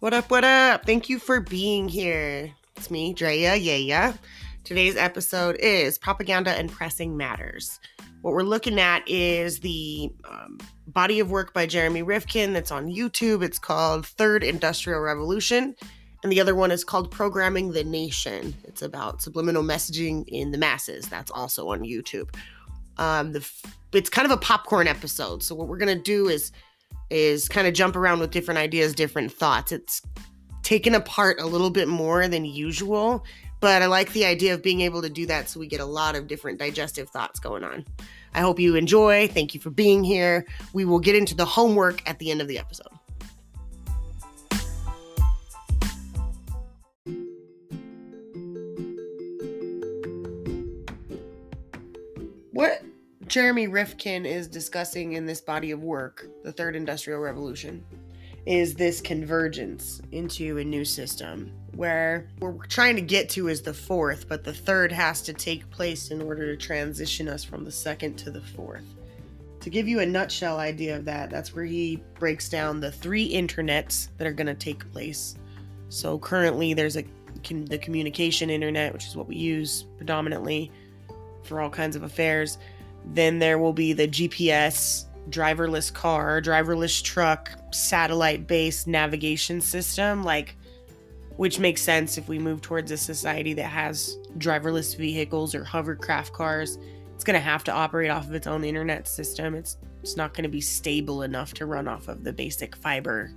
What up, what up? Thank you for being here. It's me, Drea, yeah. Today's episode is Propaganda and Pressing Matters. What we're looking at is the body of work by Jeremy Rifkin that's on YouTube. It's called Third Industrial Revolution, and the other one is called Programming the Nation. It's about subliminal messaging in the masses. That's also on YouTube. It's kind of a popcorn episode, so what we're going to do is kind of jump around with different ideas, different thoughts. It's taken apart a little bit more than usual, but I like the idea of being able to do that so we get a lot of different digestive thoughts going on. I hope you enjoy. Thank you for being here. We will get into the homework at the end of the episode. What Jeremy Rifkin is discussing in this body of work, the Third Industrial Revolution, is this convergence into a new system where what we're trying to get to is the fourth, but the third has to take place in order to transition us from the second to the fourth. To give you a nutshell idea of that, that's where he breaks down the three internets that are going to take place. So currently there's the communication internet, which is what we use predominantly for all kinds of affairs. Then there will be the GPS, driverless car, driverless truck, satellite-based navigation system, which makes sense if we move towards a society that has driverless vehicles or hovercraft cars. It's going to have to operate off of its own internet system. It's not going to be stable enough to run off of the basic fiber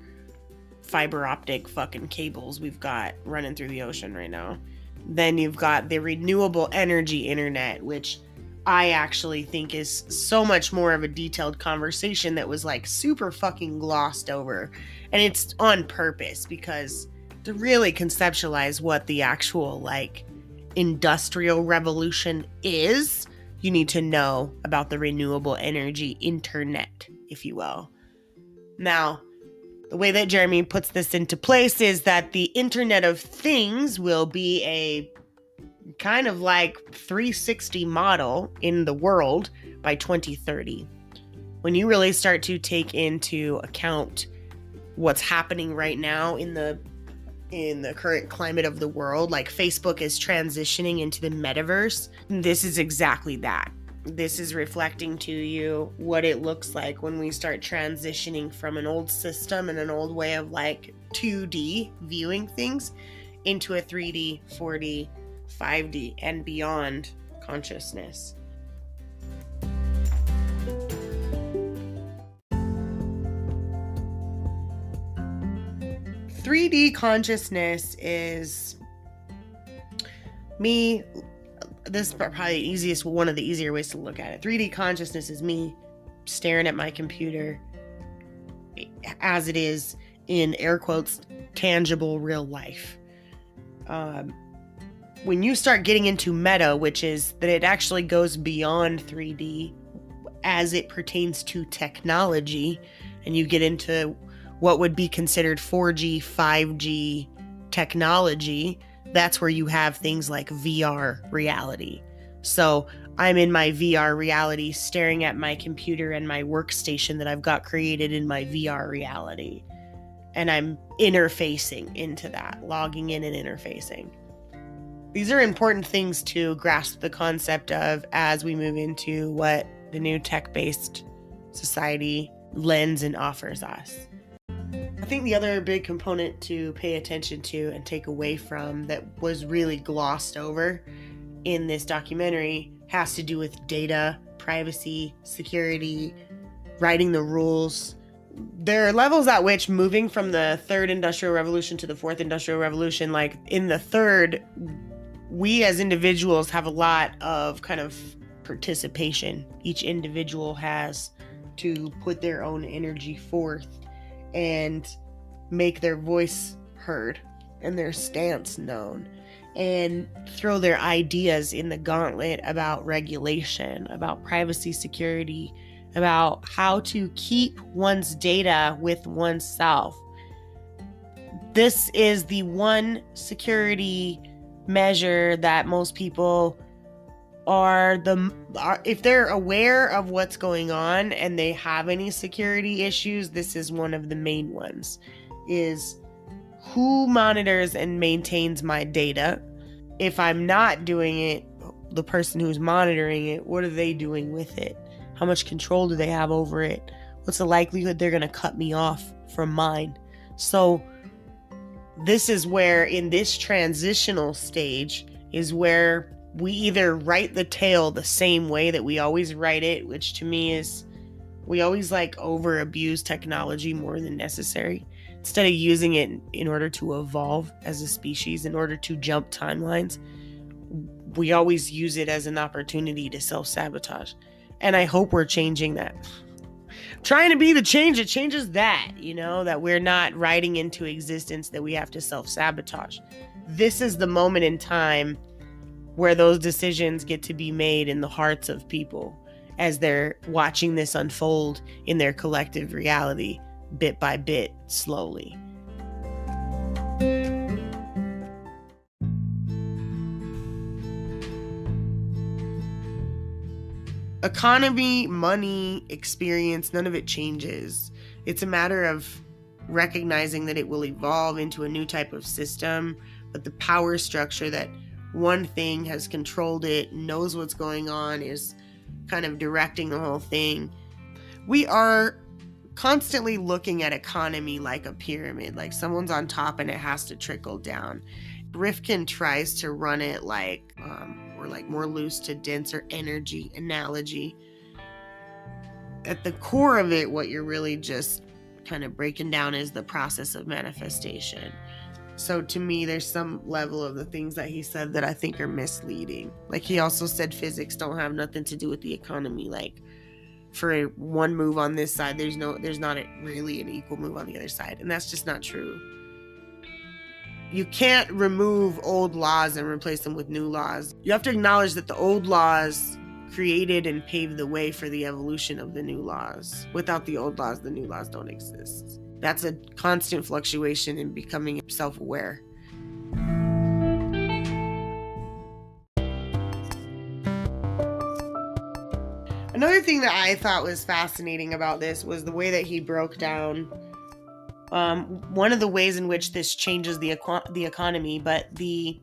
optic fucking cables we've got running through the ocean right now. Then you've got the renewable energy internet, which I actually think is so much more of a detailed conversation that was super fucking glossed over. And it's on purpose because to really conceptualize what the actual industrial revolution is, you need to know about the renewable energy internet, if you will. Now, the way that Jeremy puts this into place is that the Internet of Things will be a kind of 360 model in the world by 2030. When you really start to take into account what's happening right now in the current climate of the world, Facebook is transitioning into the metaverse. This is exactly that. This is reflecting to you what it looks like when we start transitioning from an old system and an old way of 2D viewing things into a 3D, 4D, 5D, and beyond consciousness. "3D consciousness is me." This is probably one of the easier ways to look at it. 3D consciousness is me staring at my computer as it is in air quotes tangible real life. When you start getting into meta, which is that it actually goes beyond 3D as it pertains to technology, and you get into what would be considered 4G, 5G technology, that's where you have things like VR reality. So I'm in my VR reality staring at my computer and my workstation that I've got created in my VR reality. And I'm interfacing into that, logging in and interfacing. These are important things to grasp the concept of as we move into what the new tech-based society lends and offers us. I think the other big component to pay attention to and take away from that was really glossed over in this documentary has to do with data, privacy, security, writing the rules. There are levels at which moving from the third industrial revolution to the fourth industrial revolution, in the third, we as individuals have a lot of kind of participation. Each individual has to put their own energy forth and make their voice heard and their stance known and throw their ideas in the gauntlet about regulation, about privacy, security, about how to keep one's data with oneself. This is the one security measure that most people are if they're aware of what's going on and they have any security issues, this is one of the main ones, is who monitors and maintains my data? If I'm not doing it, the person who's monitoring it, what are they doing with it? How much control do they have over it? What's the likelihood they're going to cut me off from mine? So this is where, in this transitional stage, is where we either write the tale the same way that we always write it, which to me is we always like over abuse technology more than necessary. Instead of using it in order to evolve as a species, in order to jump timelines, we always use it as an opportunity to self-sabotage. And I hope we're changing that. Trying to be the change that changes that, that we're not writing into existence that we have to self-sabotage. This is the moment in time where those decisions get to be made in the hearts of people as they're watching this unfold in their collective reality, bit by bit, slowly. Economy, money, experience, none of it changes. It's a matter of recognizing that it will evolve into a new type of system, but the power structure that one thing has controlled it, knows what's going on, is kind of directing the whole thing. We are constantly looking at economy like a pyramid, like someone's on top and it has to trickle down. Rifkin tries to run it like more loose to denser energy analogy. At the core of it, what you're really just kind of breaking down is the process of manifestation. So to me, there's some level of the things that he said that I think are misleading. Like he also said physics don't have nothing to do with the economy. Like for one move on this side, there's not really an equal move on the other side. And that's just not true. You can't remove old laws and replace them with new laws. You have to acknowledge that the old laws created and paved the way for the evolution of the new laws. Without the old laws, the new laws don't exist. That's a constant fluctuation in becoming self-aware. Another thing that I thought was fascinating about this was the way that he broke down one of the ways in which this changes the economy, but the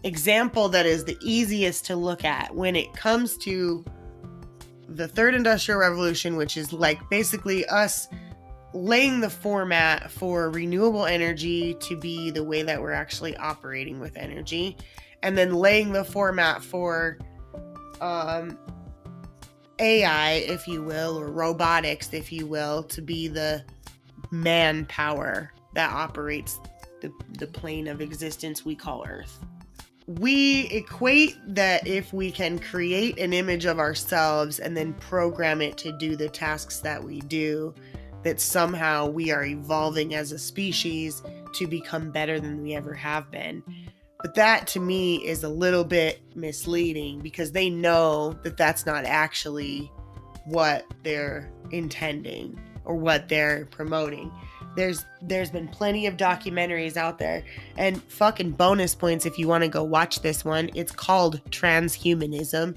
example that is the easiest to look at when it comes to the third industrial revolution, which is like basically us laying the format for renewable energy to be the way that we're actually operating with energy, and then laying the format for AI, if you will, or robotics, if you will, to be the manpower that operates the plane of existence we call Earth. We equate that if we can create an image of ourselves and then program it to do the tasks that we do, that somehow we are evolving as a species to become better than we ever have been. But that to me is a little bit misleading because they know that that's not actually what they're intending or what they're promoting. There's been plenty of documentaries out there, and fucking bonus points if you want to go watch this one. It's called Transhumanism.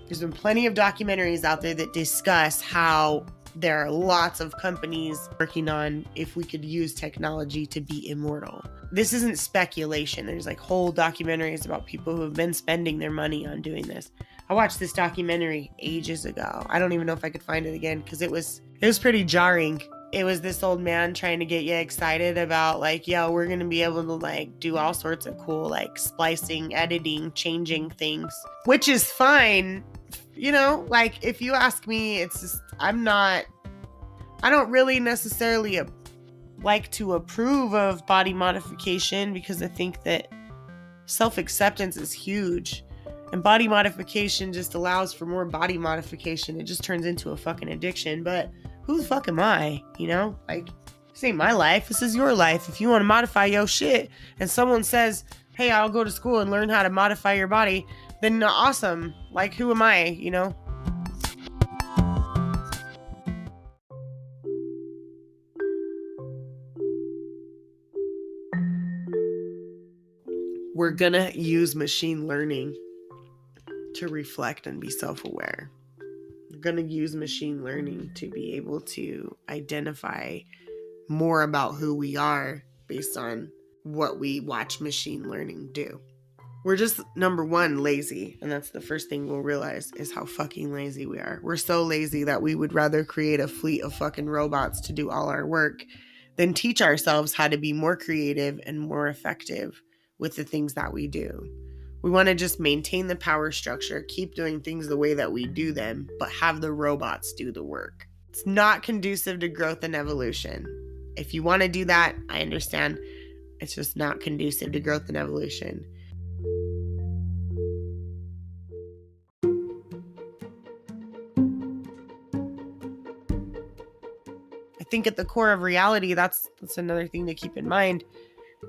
There's been plenty of documentaries out there that discuss how there are lots of companies working on if we could use technology to be immortal. This isn't speculation. There's like whole documentaries about people who have been spending their money on doing this. I watched this documentary ages ago. I don't even know if I could find it again because it was pretty jarring. It was this old man trying to get you excited about like, yeah, we're going to be able to like do all sorts of cool like splicing, editing, changing things, which is fine. You know, like if you ask me, it's just, I don't really necessarily like to approve of body modification because I think that self-acceptance is huge. And body modification just allows for more body modification. It just turns into a fucking addiction. But who the fuck am I? You know, like, this ain't my life. This is your life. If you want to modify your shit and someone says, hey, I'll go to school and learn how to modify your body, then awesome. Like, who am I, you know? We're gonna use machine learning to reflect and be self-aware. We're gonna use machine learning to be able to identify more about who we are based on what we watch machine learning do. We're just, number one, lazy. And that's the first thing we'll realize is how fucking lazy we are. We're so lazy that we would rather create a fleet of fucking robots to do all our work than teach ourselves how to be more creative and more effective with the things that we do. We want to just maintain the power structure, keep doing things the way that we do them, but have the robots do the work. It's not conducive to growth and evolution. If you want to do that, I understand. It's just not conducive to growth and evolution. I think at the core of reality, that's another thing to keep in mind,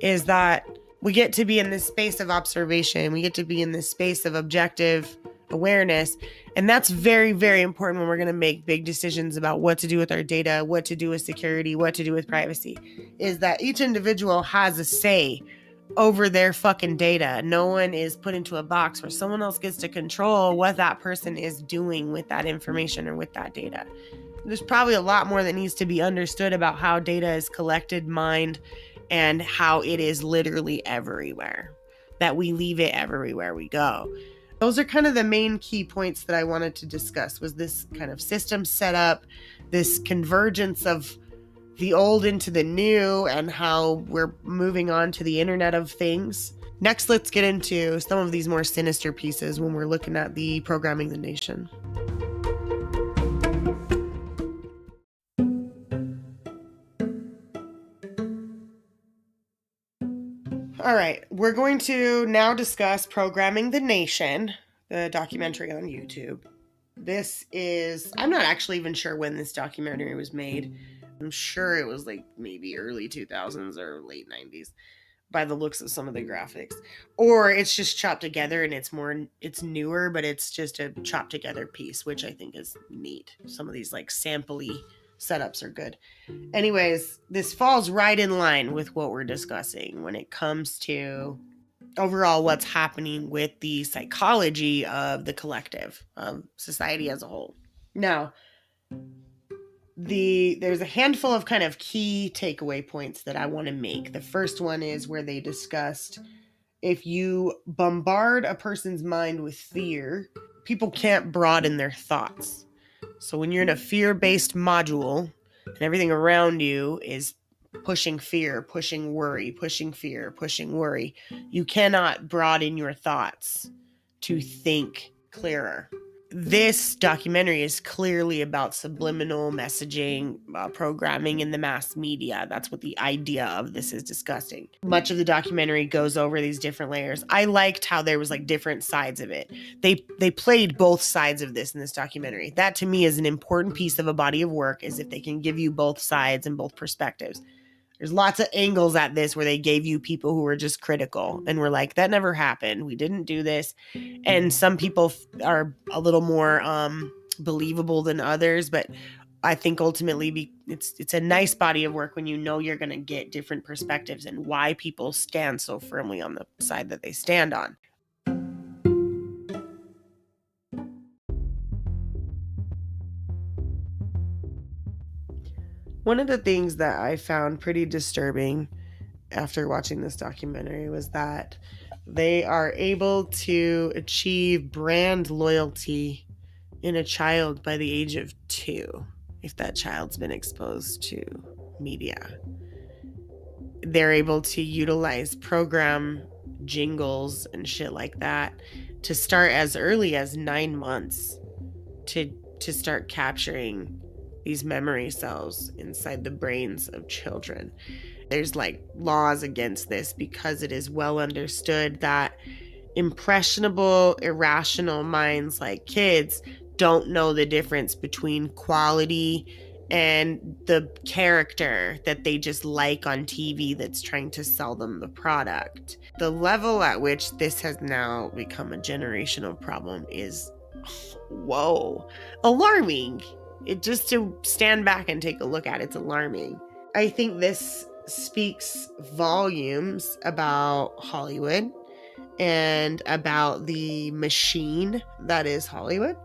is that we get to be in this space of observation. We get to be in this space of objective awareness. And that's very, very important when we're going to make big decisions about what to do with our data, what to do with security, what to do with privacy, is that each individual has a say over their fucking data. No one is put into a box where someone else gets to control what that person is doing with that information or with that data. There's probably a lot more that needs to be understood about how data is collected, mined, and how it is literally everywhere, that we leave it everywhere we go. Those are kind of the main key points that I wanted to discuss, was this kind of system setup, this convergence of the old into the new, and how we're moving on to the Internet of Things. Next, let's get into some of these more sinister pieces when we're looking at the Programming the Nation. All right, we're going to now discuss Programming the Nation, the documentary on YouTube. I'm not actually even sure when this documentary was made. I'm sure it was like maybe early 2000s or late 90s by the looks of some of the graphics. Or it's just chopped together and it's newer, but it's just a chopped together piece, which I think is neat. Some of these like sampley setups are good. Anyways, this falls right in line with what we're discussing when it comes to overall what's happening with the psychology of the collective, of society as a whole. Now, there's a handful of kind of key takeaway points that I want to make. The first one is where they discussed, if you bombard a person's mind with fear, people can't broaden their thoughts. So when you're in a fear-based module and everything around you is pushing fear, pushing worry, pushing fear, pushing worry, you cannot broaden your thoughts to think clearer. This documentary is clearly about subliminal messaging, programming in the mass media. That's what the idea of this is discussing. Much of the documentary goes over these different layers. I liked how there was like different sides of it. They played both sides of this in this documentary. That to me is an important piece of a body of work, is if they can give you both sides and both perspectives. There's lots of angles at this where they gave you people who were just critical and were like, that never happened. We didn't do this. And some people are a little more believable than others. But I think ultimately it's a nice body of work when you know you're going to get different perspectives and why people stand so firmly on the side that they stand on. One of the things that I found pretty disturbing after watching this documentary was that they are able to achieve brand loyalty in a child by the age of 2, if that child's been exposed to media. They're able to utilize program jingles and shit like that to start as early as 9 months to start capturing these memory cells inside the brains of children. There's like laws against this because it is well understood that impressionable, irrational minds like kids don't know the difference between quality and the character that they just like on TV that's trying to sell them the product. The level at which this has now become a generational problem is, alarming. It just to stand back and take a look at it's alarming. I think this speaks volumes about Hollywood and about the machine that is Hollywood.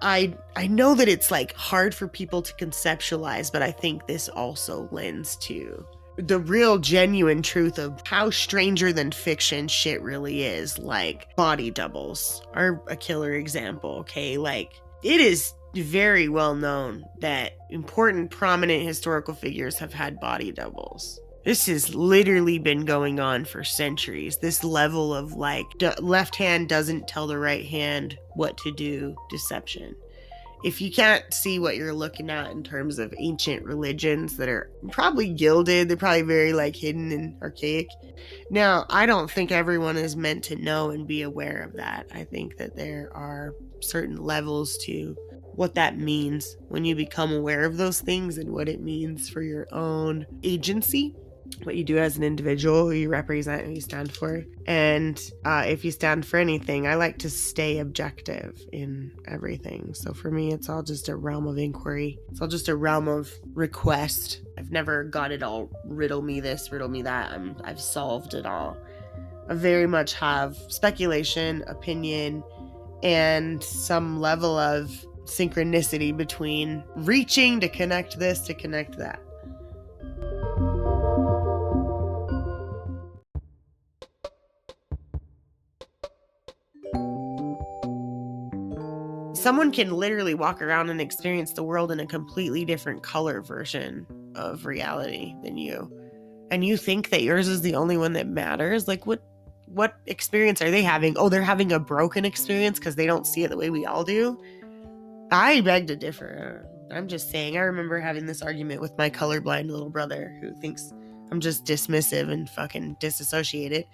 I know that it's like hard for people to conceptualize, but I think this also lends to the real genuine truth of how stranger than fiction shit really is. Like, body doubles are a killer example, okay? Like, it is very well known that important, prominent historical figures have had body doubles. This has literally been going on for centuries. This level of like, left hand doesn't tell the right hand what to do deception. If you can't see what you're looking at in terms of ancient religions that are probably gilded, they're probably very like hidden and archaic. Now, I don't think everyone is meant to know and be aware of that. I think that there are certain levels to what that means when you become aware of those things and what it means for your own agency, what you do as an individual, who you represent, who you stand for. And if you stand for anything, I like to stay objective in everything. So for me, it's all just a realm of inquiry. It's all just a realm of request. I've never got it all, riddle me this, riddle me that. I've solved it all. I very much have speculation, opinion, and some level of synchronicity between reaching to connect this, to connect that. Someone can literally walk around and experience the world in a completely different color version of reality than you. And you think that yours is the only one that matters? Like, what experience are they having? Oh, they're having a broken experience because they don't see it the way we all do? I beg to differ. I'm just saying, I remember having this argument with my colorblind little brother who thinks I'm just dismissive and fucking disassociated.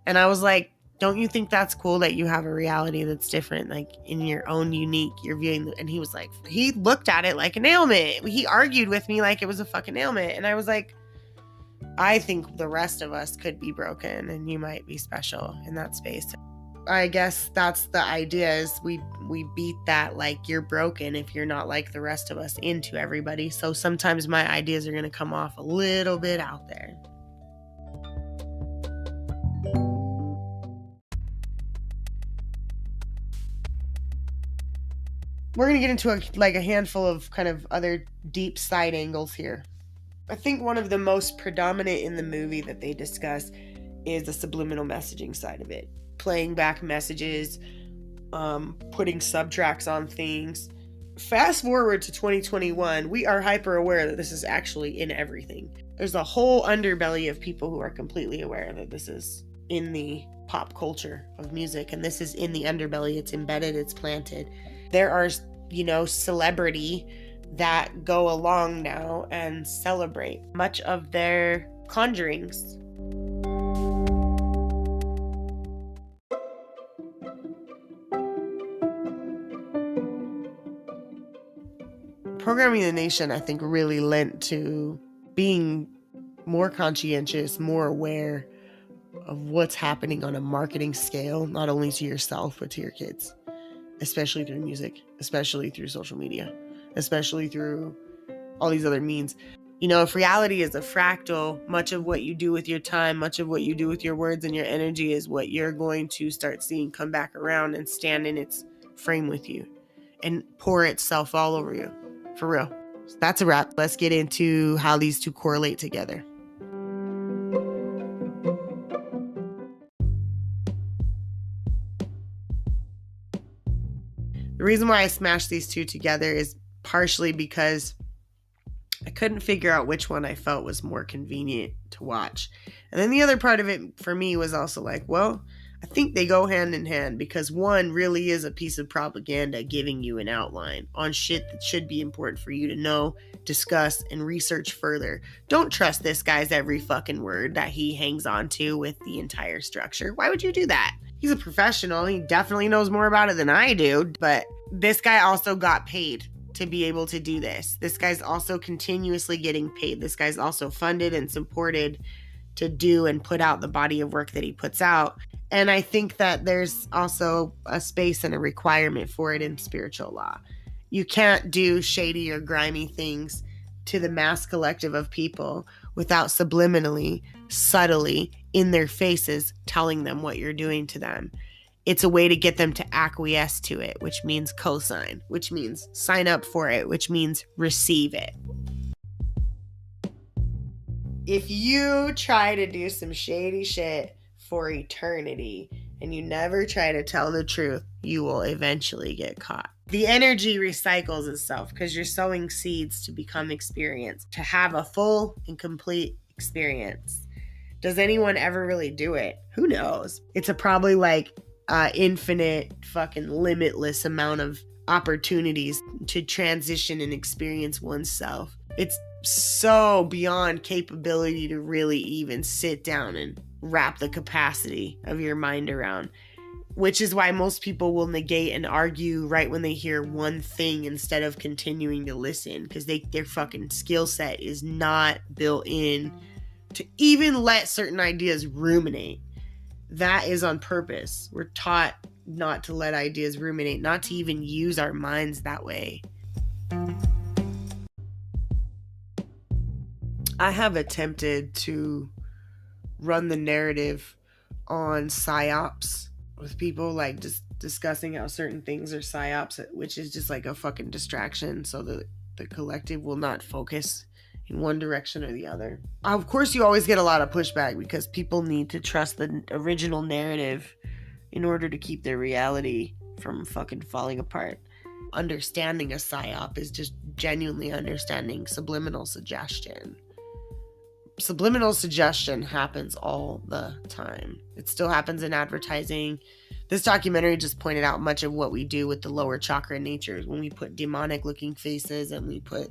And I was like, don't you think that's cool that you have a reality that's different, like in your own unique, you're viewing, and he was like, he looked at it like an ailment. He argued with me like it was a fucking ailment. And I was like, I think the rest of us could be broken and you might be special in that space. I guess that's the idea, is we beat that like you're broken if you're not like the rest of us into everybody. So sometimes my ideas are going to come off a little bit out there. We're going to get into a handful of kind of other deep side angles here. I think one of the most predominant in the movie that they discuss is the subliminal messaging side of it. Playing back messages, putting subtracks on things. Fast forward to 2021, we are hyper aware that this is actually in everything. There's a whole underbelly of people who are completely aware that this is in the pop culture of music, and this is in the underbelly. It's embedded, it's planted. There are, celebrity that go along now and celebrate much of their conjurings. Programming the Nation, I think, really lent to being more conscientious, more aware of what's happening on a marketing scale, not only to yourself, but to your kids, especially through music, especially through social media, especially through all these other means. If reality is a fractal, much of what you do with your time, much of what you do with your words and your energy is what you're going to start seeing come back around and stand in its frame with you and pour itself all over you. For real. So that's a wrap. Let's get into how these two correlate together. The reason why I smashed these two together is partially because I couldn't figure out which one I felt was more convenient to watch. And then the other part of it for me was also like, well, I think they go hand in hand, because one really is a piece of propaganda giving you an outline on shit that should be important for you to know, discuss, and research further. Don't trust this guy's every fucking word that he hangs on to with the entire structure. Why would you do that? He's a professional. He definitely knows more about it than I do, but this guy also got paid to be able to do this. This guy's also continuously getting paid. This guy's also funded and supported to do and put out the body of work that he puts out. And I think that there's also a space and a requirement for it in spiritual law. You can't do shady or grimy things to the mass collective of people without subliminally, subtly, in their faces, telling them what you're doing to them. It's a way to get them to acquiesce to it, which means co-sign, which means sign up for it, which means receive it. If you try to do some shady shit for eternity and you never try to tell the truth, you will eventually get caught. The energy recycles itself because you're sowing seeds to become experience, to have a full and complete experience. Does anyone ever really do it? Who knows? It's a probably like infinite fucking limitless amount of opportunities to transition and experience oneself. It's so beyond capability to really even sit down and wrap the capacity of your mind around, which is why most people will negate and argue right when they hear one thing instead of continuing to listen, because their fucking skill set is not built in to even let certain ideas ruminate. That is on purpose. We're taught not to let ideas ruminate, not to even use our minds that way. I have attempted to run the narrative on psyops with people, like just discussing how certain things are psyops, which is just like a fucking distraction so that the collective will not focus in one direction or the other. Of course, you always get a lot of pushback because people need to trust the original narrative in order to keep their reality from fucking falling apart. Understanding a psyop is just genuinely understanding subliminal suggestion. Subliminal suggestion happens all the time. It still happens in advertising. This documentary just pointed out much of what we do with the lower chakra natures when we put demonic looking faces and we put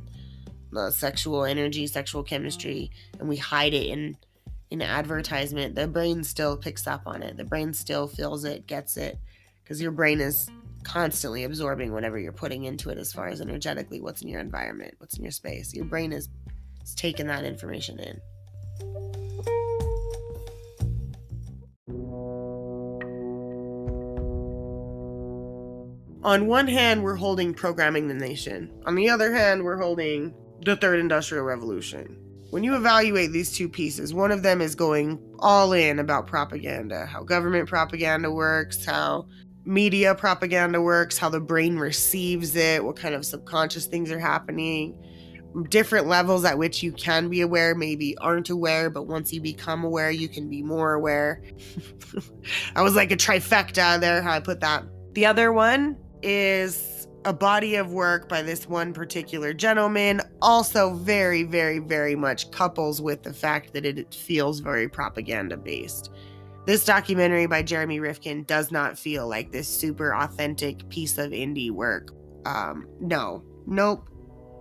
sexual energy, sexual chemistry, and we hide it in advertisement. The brain still picks up on it. The brain still feels it, gets it, because your brain is constantly absorbing whatever you're putting into it as far as energetically what's in your environment, what's in your space. Your brain is taking that information in. On one hand, we're holding Programming the Nation. On the other hand, we're holding the Third Industrial Revolution. When you evaluate these two pieces, one of them is going all in about propaganda, how government propaganda works, how media propaganda works, how the brain receives it, what kind of subconscious things are happening, different levels at which you can be aware, maybe aren't aware, but once you become aware, you can be more aware. I was like a trifecta there, how I put that. The other one is a body of work by this one particular gentleman, also very, very, very much couples with the fact that it feels very propaganda based. This documentary by Jeremy Rifkin does not feel like this super authentic piece of indie work. Nope.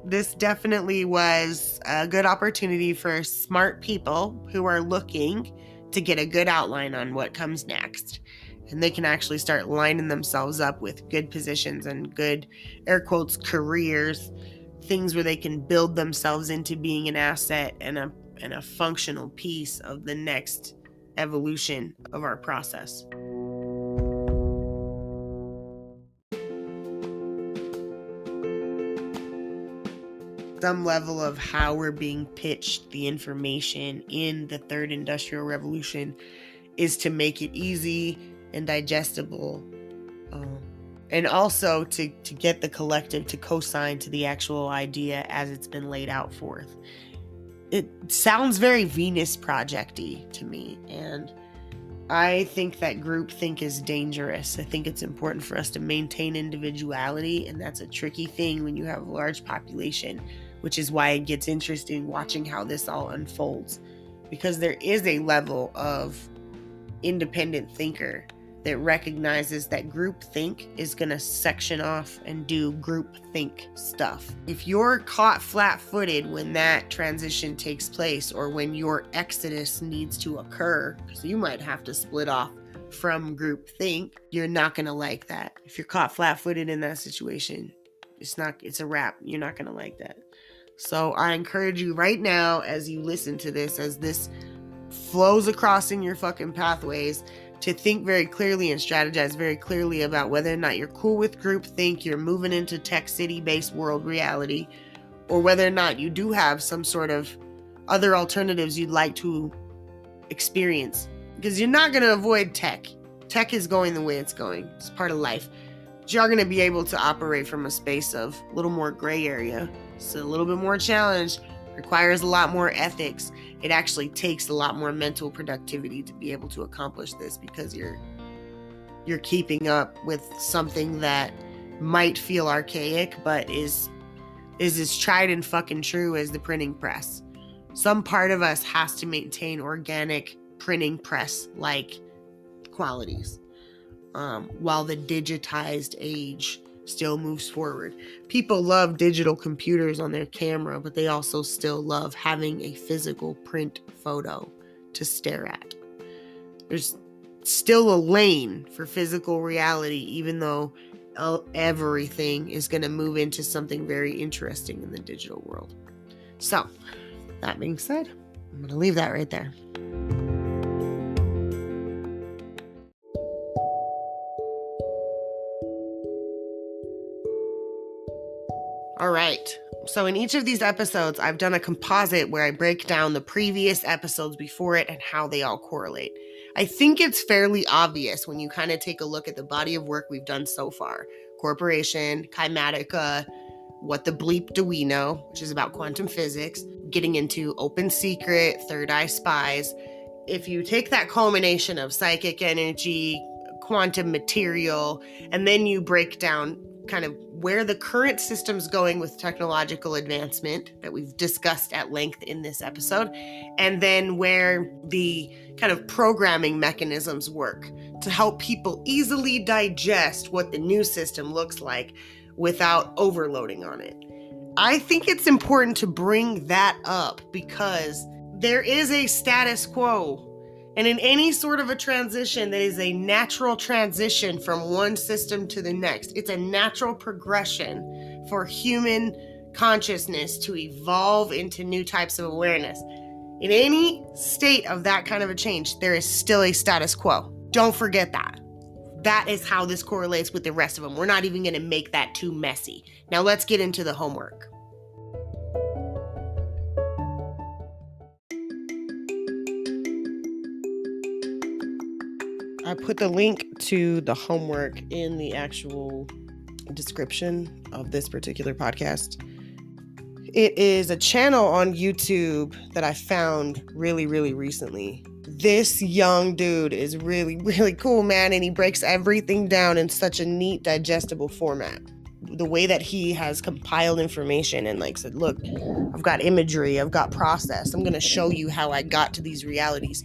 This definitely was a good opportunity for smart people who are looking to get a good outline on what comes next. And they can actually start lining themselves up with good positions and good, air quotes, careers, things where they can build themselves into being an asset and a functional piece of the next evolution of our process. Some level of how we're being pitched the information in the Third Industrial Revolution is to make it easy and digestible, and also to get the collective to co-sign to the actual idea as it's been laid out forth. It sounds very Venus Project-y to me, and I think that groupthink is dangerous. I think it's important for us to maintain individuality, and that's a tricky thing when you have a large population, which is why it gets interesting watching how this all unfolds, because there is a level of independent thinker that recognizes that groupthink is going to section off and do groupthink stuff. If you're caught flat-footed when that transition takes place, or when your exodus needs to occur, because you might have to split off from groupthink, you're not going to like that. If you're caught flat-footed in that situation, it's a wrap. You're not going to like that. So I encourage you right now, as you listen to this, as this flows across in your fucking pathways, to think very clearly and strategize very clearly about whether or not you're cool with groupthink, you're moving into tech city-based world reality, or whether or not you do have some sort of other alternatives you'd like to experience. Because you're not going to avoid tech. Tech is going the way it's going. It's part of life. But you're going to be able to operate from a space of a little more gray area. It's a little bit more challenged, requires a lot more ethics. It actually takes a lot more mental productivity to be able to accomplish this, because you're keeping up with something that might feel archaic, but is as tried and fucking true as the printing press. Some part of us has to maintain organic printing press like qualities, while the digitized age still moves forward. People love digital computers on their camera, but they also still love having a physical print photo to stare at. There's still a lane for physical reality, even though everything is going to move into something very interesting in the digital world. So, that being said, I'm going to leave that right there. All right. So in each of these episodes, I've done a composite where I break down the previous episodes before it and how they all correlate. I think it's fairly obvious when you kind of take a look at the body of work we've done so far. Corporation, Kymatica, What the Bleep Do We Know, which is about quantum physics, getting into Open Secret, Third Eye Spies. If you take that culmination of psychic energy, quantum material, and then you break down kind of where the current system's going with technological advancement that we've discussed at length in this episode, and then where the kind of programming mechanisms work to help people easily digest what the new system looks like without overloading on it. I think it's important to bring that up because there is a status quo. And in any sort of a transition that is a natural transition from one system to the next, it's a natural progression for human consciousness to evolve into new types of awareness. In any state of that kind of a change, there is still a status quo. Don't forget that. That is how this correlates with the rest of them. We're not even going to make that too messy. Now let's get into the homework. I put the link to the homework in the actual description of this particular podcast. It is a channel on YouTube that I found really, really recently. This young dude is really, really cool, man, and he breaks everything down in such a neat, digestible format. The way that he has compiled information and like said, look, I've got imagery, I've got process, I'm going to show you how I got to these realities.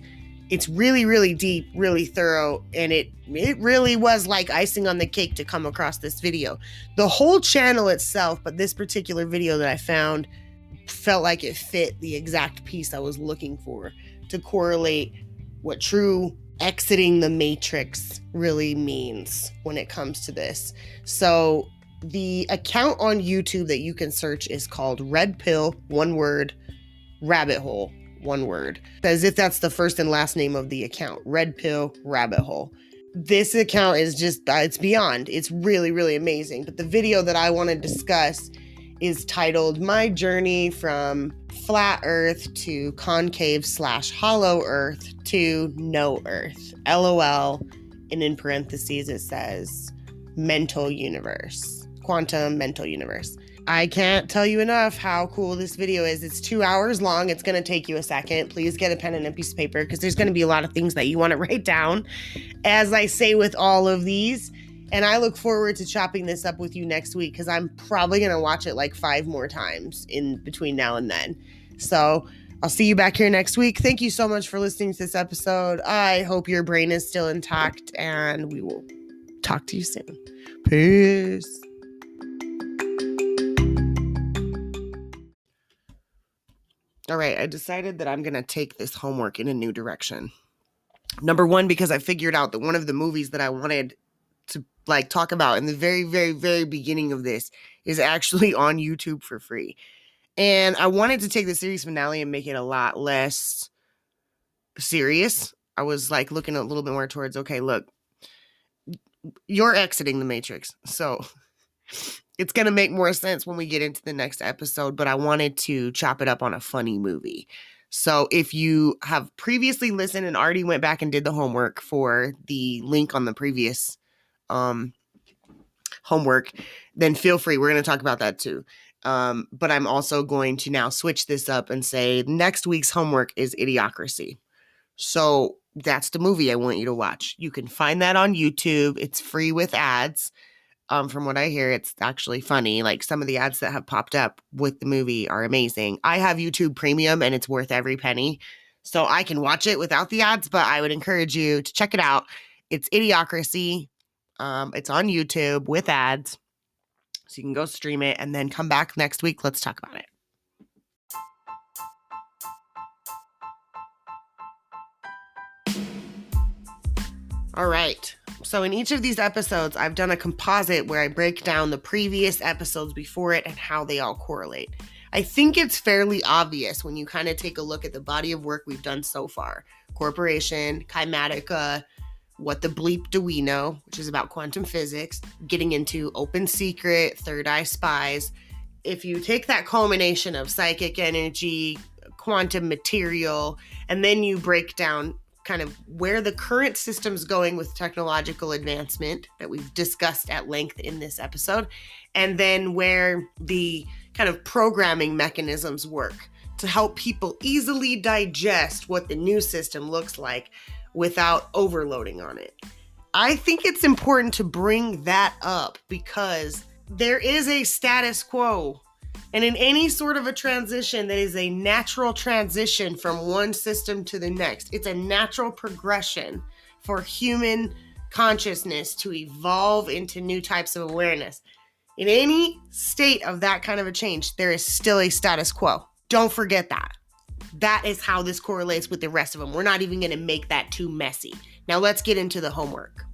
It's really, really deep, really thorough, and it really was like icing on the cake to come across this video. The whole channel itself, but this particular video that I found felt like it fit the exact piece I was looking for to correlate what true exiting the matrix really means when it comes to this. So the account on YouTube that you can search is called Red Pill, one word, Rabbit Hole, one word, as if that's the first and last name of the account. Red Pill Rabbit Hole. This account is just, it's beyond. It's really, really amazing. But the video that I want to discuss is titled My Journey from Flat Earth to Concave/Hollow Earth to No Earth. LOL. And in parentheses it says mental universe. Quantum mental universe. I can't tell you enough how cool this video is. It's 2 hours long. It's going to take you a second. Please get a pen and a piece of paper because there's going to be a lot of things that you want to write down, as I say with all of these. And I look forward to chopping this up with you next week because I'm probably going to watch it like 5 more times in between now and then. So I'll see you back here next week. Thank you so much for listening to this episode. I hope your brain is still intact, and we will talk to you soon. Peace. All right, I decided that I'm going to take this homework in a new direction. Number one, because I figured out that one of the movies that I wanted to like talk about in the very, very, very beginning of this is actually on YouTube for free. And I wanted to take the series finale and make it a lot less serious. I was like looking a little bit more towards, okay, look, you're exiting the Matrix. So it's going to make more sense when we get into the next episode, but I wanted to chop it up on a funny movie. So if you have previously listened and already went back and did the homework for the link on the previous homework, then feel free. We're going to talk about that too. But I'm also going to now switch this up and say next week's homework is Idiocracy. So that's the movie I want you to watch. You can find that on YouTube. It's free with ads. From what I hear, it's actually funny. Like some of the ads that have popped up with the movie are amazing. I have YouTube Premium and it's worth every penny. So I can watch it without the ads, but I would encourage you to check it out. It's Idiocracy. It's on YouTube with ads. So you can go stream it and then come back next week. Let's talk about it. All right. So in each of these episodes, I've done a composite where I break down the previous episodes before it and how they all correlate. I think it's fairly obvious when you kind of take a look at the body of work we've done so far. Corporation, Kymatica, What the Bleep Do We Know, which is about quantum physics, getting into Open Secret, Third Eye Spies. If you take that culmination of psychic energy, quantum material, and then you break down kind of where the current system's going with technological advancement that we've discussed at length in this episode, and then where the kind of programming mechanisms work to help people easily digest what the new system looks like without overloading on it. I think it's important to bring that up because there is a status quo. And in any sort of a transition that is a natural transition from one system to the next, it's a natural progression for human consciousness to evolve into new types of awareness. In any state of that kind of a change, there is still a status quo. Don't forget that. That is how this correlates with the rest of them. We're not even going to make that too messy. Now let's get into the homework.